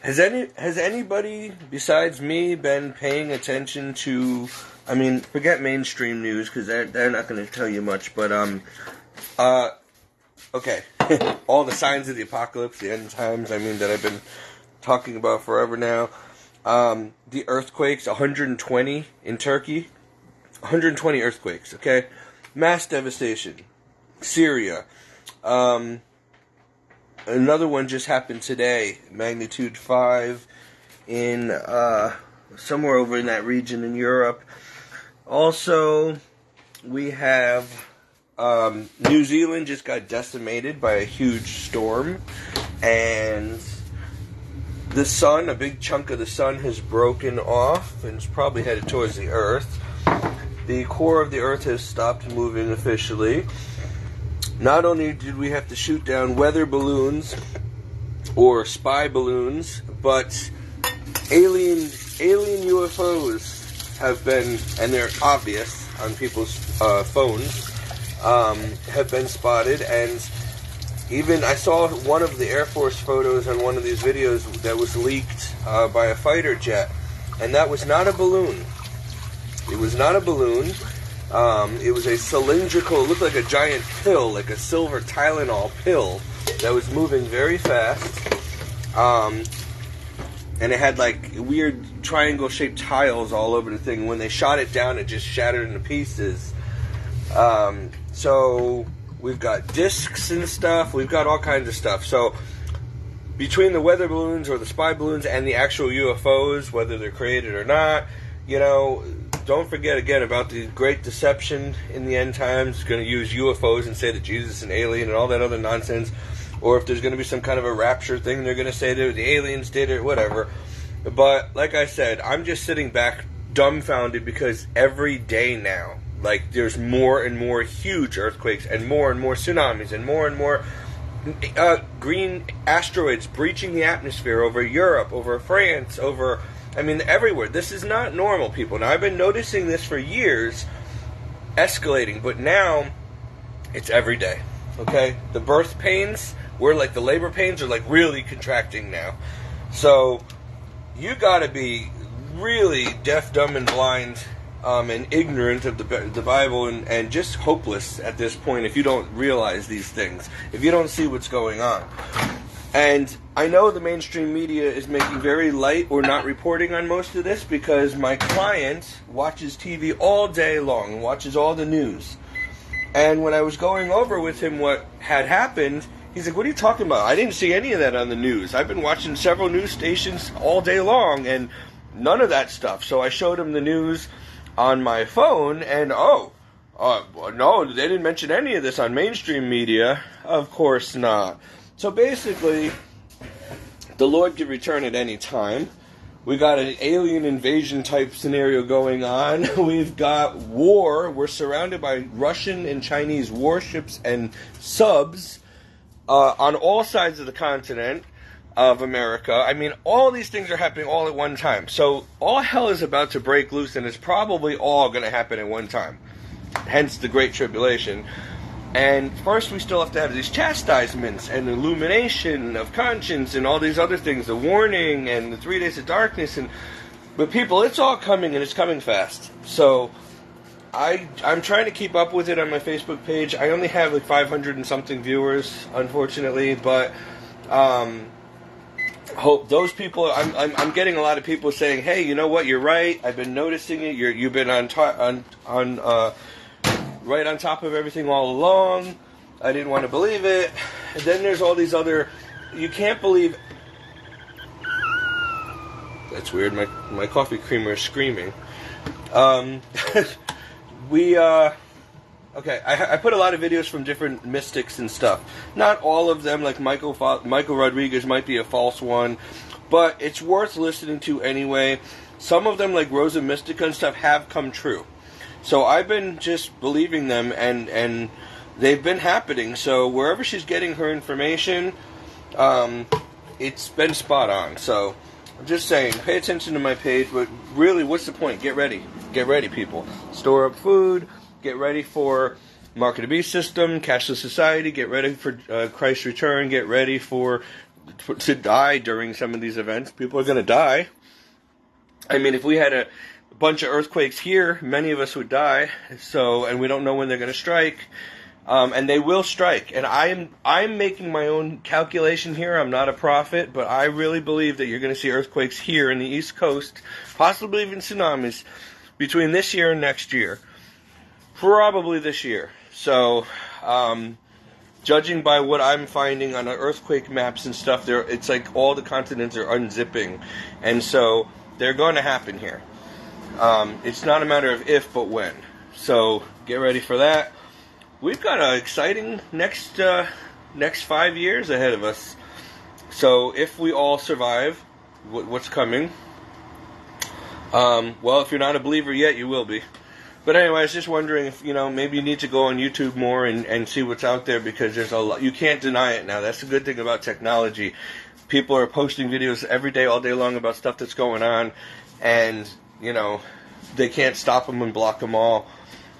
Has anybody besides me been paying attention to? I mean, forget mainstream news because they're not going to tell you much. But okay, all the signs of the apocalypse, the end times. I mean, that I've been talking about forever now. The earthquakes, 120 in Turkey, 120 earthquakes. Okay, mass devastation. Syria. Another one just happened today, magnitude 5 in somewhere over in that region in Europe. Also, we have New Zealand just got decimated by a huge storm, and the sun, a big chunk of the sun has broken off and is probably headed towards the Earth. The core of the Earth has stopped moving officially. Not only did we have to shoot down weather balloons or spy balloons, but alien UFOs have been, and they're obvious on people's phones, have been spotted. And even I saw one of the Air Force photos on one of these videos that was leaked by a fighter jet, and that was not a balloon. It was not a balloon. It was a cylindrical, it looked like a giant pill, like a silver Tylenol pill that was moving very fast. And it had like weird triangle-shaped tiles all over the thing. When they shot it down, it just shattered into pieces. So we've got discs and stuff. We've got all kinds of stuff. So between the weather balloons or the spy balloons and the actual UFOs, whether they're created or not, you know, don't forget again about the great deception in the end times. Going to use UFOs and say that Jesus is an alien and all that other nonsense. Or if there's going to be some kind of a rapture thing, they're going to say that the aliens did it, whatever. But like I said, I'm just sitting back dumbfounded because every day now, like, there's more and more huge earthquakes and more tsunamis and more green asteroids breaching the atmosphere over Europe, over France, over, I mean, everywhere. This is not normal, people. Now, I've been noticing this for years, escalating, but now it's every day, okay? The birth pains, the labor pains are, like, really contracting now. So, you gotta be really deaf, dumb, and blind and ignorant of the Bible and just hopeless at this point if you don't realize these things, if you don't see what's going on. And I know the mainstream media is making very light or not reporting on most of this because my client watches TV all day long and watches all the news. And when I was going over with him what had happened, he's like, what are you talking about? I didn't see any of that on the news. I've been watching several news stations all day long and none of that stuff. So I showed him the news on my phone and, no, they didn't mention any of this on mainstream media. Of course not. So basically, the Lord could return at any time. We got an alien invasion type scenario going on. We've got war. We're surrounded by Russian and Chinese warships and subs on all sides of the continent of America. I mean, all these things are happening all at one time. So all hell is about to break loose, and it's probably all going to happen at one time. Hence the Great Tribulation. And first we still have to have these chastisements and illumination of conscience and all these other things, the warning and the 3 days of darkness. But people, it's all coming, and it's coming fast. So I'm trying to keep up with it on my Facebook page. I only have like 500 and something viewers, unfortunately, but hope those people. I'm getting a lot of people saying, "Hey, you know what? You're right. I've been noticing it. You've been right on top of everything all along. I didn't want to believe it." And then there's all these other. You can't believe. That's weird. My coffee creamer is screaming. Okay, I put a lot of videos from different mystics and stuff. Not all of them, like Michael Rodriguez might be a false one, but it's worth listening to anyway. Some of them, like Rosa Mystica and stuff, have come true. So I've been just believing them, and they've been happening. So wherever she's getting her information, it's been spot on. So I'm just saying, pay attention to my page, but really, what's the point? Get ready. Get ready, people. Store up food. Get ready for Mark of the Beast system, cashless society. Get ready for Christ's return. Get ready for to die during some of these events. People are going to die. I mean, if we had a bunch of earthquakes here, many of us would die. So, and we don't know when they're going to strike. And they will strike. And I'm making my own calculation here. I'm not a prophet, but I really believe that you're going to see earthquakes here in the East Coast, possibly even tsunamis, between this year and next year. Probably this year. So, judging by what I'm finding on the earthquake maps and stuff, it's like all the continents are unzipping. And so, they're going to happen here. It's not a matter of if, but when. So, get ready for that. We've got an exciting next 5 years ahead of us. So if we all survive what's coming, well, if you're not a believer yet, you will be. But anyway, I was just wondering if, maybe you need to go on YouTube more and see what's out there, because there's a lot. You can't deny it now. That's the good thing about technology. People are posting videos every day, all day long about stuff that's going on, and, they can't stop them and block them all.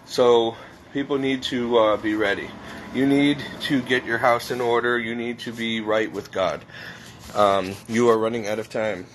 So people need to be ready. You need to get your house in order. You need to be right with God. You are running out of time.